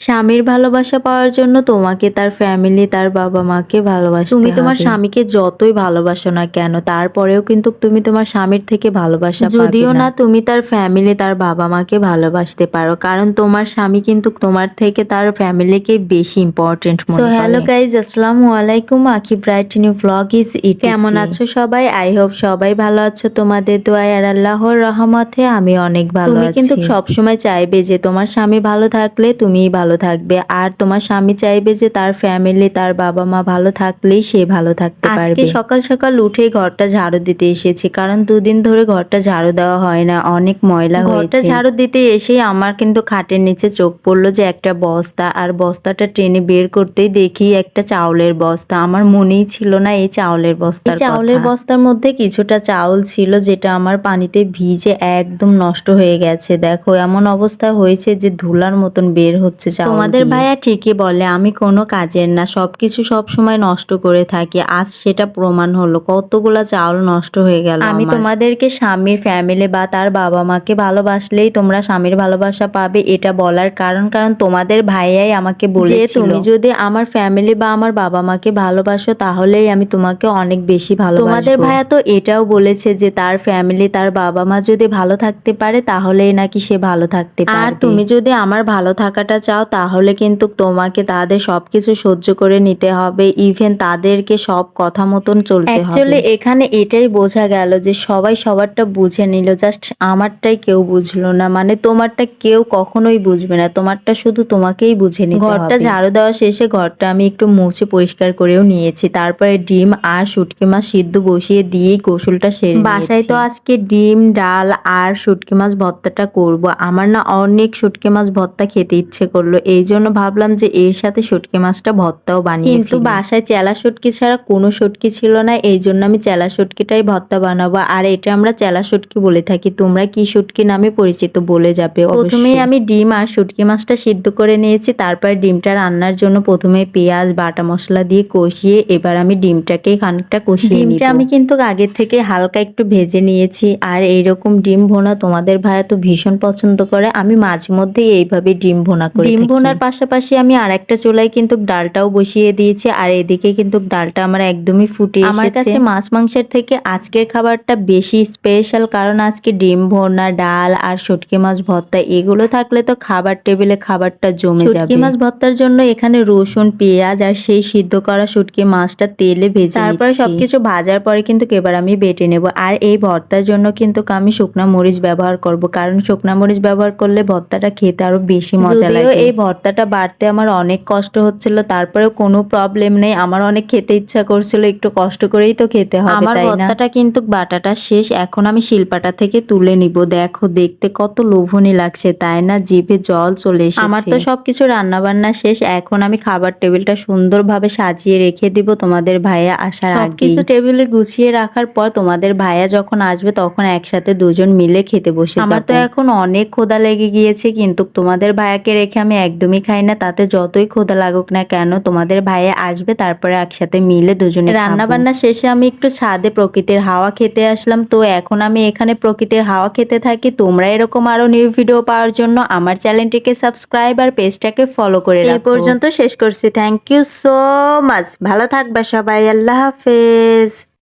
স্বামীর ভালোবাসা পাওয়ার জন্য তোমাকে তার ফ্যামিলি, তার বাবা মাকে ভালোবাসতে হবে। তুমি তোমার স্বামীকে যতই ভালোবাসো না কেন, তারপরেও কিন্তু তুমি তোমার স্বামীর থেকে ভালোবাসা পাবে না। যদিও না তুমি তার ফ্যামিলি, তার বাবা মাকে ভালোবাসতে পারো, কারণ তোমার স্বামী কিন্তু তোমার থেকে তার ফ্যামিলিকে বেশি ইম্পর্টেন্ট মনে করে। হ্যালো গাইজ, আসসালামু আলাইকুম। Aankhi bright new vlog is it. কেমন আছো সবাই? আই হোপ সবাই ভালো আছো। তোমাদের দোয়ায় আর আল্লাহর রহমতে আমি অনেক ভালো আছি। তুমি কিন্তু সবসময় চাইবে যে তোমার স্বামী ভালো থাকলে তুমিই ভালো থাকবে, আর তোমার স্বামী চাইবে যে তার ফ্যামিলি, তার বাবা মা ভালো থাকলেই সে ভালো থাকতে পারবে। আজকে সকাল সকাল উঠে ঘরটা ঝাড়ু দিতে এসেছি, কারণ দুদিন ধরে ঘরটা ঝাড়ু দেওয়া হয় না, অনেক ময়লা হয়েছে। ঘরটা ঝাড়ু দিতে এসেই আমার কিন্তু খাটের নিচে চোখ পড়লো যে একটা বস্তা, আর বস্তাটা টেনে বের করতেই দেখি একটা চাউলের বস্তা। আমার মনেই ছিল না এই চাউলের বস্তা। চাউলের বস্তার মধ্যে কিছুটা চাউল ছিল যেটা আমার পানিতে ভিজে একদম নষ্ট হয়ে গেছে। দেখো এমন অবস্থা হয়েছে যে ধুলার মতন বের হচ্ছে চাউল। তোমাদের ভাইয়া ঠিকই বলে আমি কোনো কাজের না, সবকিছু সবসময় নষ্ট করে থাকি। আজ সেটা প্রমাণ হলো, কতগুলা চাউল নষ্ট হয়ে গেল। আমি তোমাদেরকে স্বামীর ফ্যামিলি বা তার বাবা মাকে ভালোবাসলেই তোমরা স্বামীর ভালোবাসা পাবে এটা বলার কারণ তোমাদের ভাইয়াই আমাকে বলেছিল তুমি যদি আমার ফ্যামিলি বা আমার বাবা মাকে ভালোবাসো তাহলেই আমি তোমাকে অনেক বেশি ভালোবাসবো। তোমাদের ভাইয়া তো এটাও বলেছে যে তার ফ্যামিলি, তার বাবা মা যদি ভালো থাকতে পারে তাহলেই নাকি সে ভালো থাকতে পারবে। আর তুমি যদি আমার ভালো থাকাটা চাও তাহলে কিন্তু তোমাকে তাদের সবকিছু সহ্য করে নিতে হবে, ইভেন তাদেরকে সব কথা মতন চলতে হবে। অ্যাকচুয়ালি এখানে এটাই বোঝা গেল যে সবাই সবারটা বুঝে নিল, জাস্ট আমারটাই কেউ বুঝলো না। মানে তোমারটা কেউ কখনোই বুঝবে না, তোমারটা শুধু তোমাকেই বুঝে নিতে হবে। ঘরটা ঝাড়ু দেওয়া শেষে ঘরটা আমি একটু মুছে পরিষ্কার করেও নিয়েছি। তারপরে ডিম আর শুটকি মাছ সিদ্ধ বসিয়ে দিয়েই গোসলটা সেরে বাসায় তো আজকে ডিম, ডাল আর শুটকি মাছ ভর্তাটা করব। আমার না অনেক শুটকি মাছ ভর্তা খেতে ইচ্ছে করলো, এই জন্য ভাবলাম যে এর সাথে শুটকি মাছটা ভর্তাও বানিয়ে। কিন্তু বাসায় চেলা শুটকি ছাড়া কোনো শুটকি ছিল না, এই জন্য আমি চেলা শুটকিটাই ভর্তা বানাবো। আর এটা আমরা চেলা শুটকি বলে থাকি, তোমরা কি শুটকি নামে পরিচিত বলে যাবে। প্রথমেই আমি ডিম আর শুটকি মাছটা সিদ্ধ করে নিয়েছি। তারপর ডিমটা রান্নার জন্য প্রথমে পেঁয়াজ বাটা মশলা দিয়ে কষিয়ে এবার আমি ডিমটাকে খানিকটা কষিয়ে নিব। ডিমটা আমি কিন্তু আগের থেকে হালকা একটু ভেজে নিয়েছি। আর এইরকম ডিম ভোনা তোমাদের ভাইয়া তো ভীষণ পছন্দ করে, আমি মাঝে মধ্যে এইভাবে ডিম ভোনা করি। ডিম ভোনার পাশাপাশি আমি আরেকটা চুলায় কিন্তু ডালটাও বসিয়ে দিয়েছি, আর এদিকে কিন্তু ডালটা আমার একদমই ফুটে এসেছে। আমার কাছে মাছ মাংসের থেকে আজকের খাবারটা বেশি স্পেশাল, কারণ আজকে ডিম ভোনা, ডাল আর শুটকি মাছ ভর্তা এগুলো থাকলে তো খাবার টেবিলে খাবারটা জমে যাবে। শুটকি মাছ ভর্তার জন্য এখানে রসুন, পেঁয়াজ আর সেই সিদ্ধ করা শুটকি মাছটা তেলে ভেজে তারপরে সবকিছু ভাজার পরে কিন্তু এবার আমি বেটে নেব। আর এই ভর্তার জন্য কিন্তু আমি শুকনা মরিচ ব্যবহার করব, কারণ শুকনা মরিচ ব্যবহার করলে ভর্তাটা খেতে আরো বেশি মজা লাগে। এই ভর্তাটা বাড়তে আমার অনেক কষ্ট হচ্ছিল, তারপরেও কোনো প্রবলেম নেই, আমার অনেক খেতে ইচ্ছা করছিল, একটু কষ্ট করেই তো খেতে হবে। আমার ভর্তাটা কিন্তু বাটাটা শেষ, এখন আমি শিলপাটা থেকে তুলে নিব। দেখো দেখতে কত লোভনীয় লাগছে তাই না, জিভে জল চলে এসেছে। আমার তো সবকিছু রান্না বান্না শেষ, এখন আমি খাবার টেবিলটা সুন্দরভাবে সাজিয়ে রেখে দিব তোমাদের ভাইয়া আসার আগে। সবকিছু টেবিলে গুছিয়ে রাখার পর তোমাদের ভাইয়া যখন আসবে তখন একসাথে দুজন মিলে খেতে বসে যাব। আমার তো এখন অনেক ক্ষুধা লেগে গিয়েছে, কিন্তু তোমাদের ভাইয়াকে রেখে আমি একদমই খাই না, তাতে যতই ক্ষুধা লাগুক না কেন তোমাদের ভাইয়া আসবে, তারপরে একসাথে মিলে দুজনে রান্না বান্না শেষে আমি একটু ছাদে প্রকৃতির হাওয়া খেতে আসলাম। তো এখন আমি এখানে প্রকৃতির হাওয়া খেতে থাকি। তোমরা এরকম আরো নিউ ভিডিও পাওয়ার জন্য আমার চ্যানেলটিকে সাবস্ক্রাইব আর পেজটাকে ফলো করে রাখো। এই পর্যন্ত শেষ করছি, থ্যাংক ইউ সো মাচ। ভালো থাকবা সবাই, আল্লাহ হাফেজ।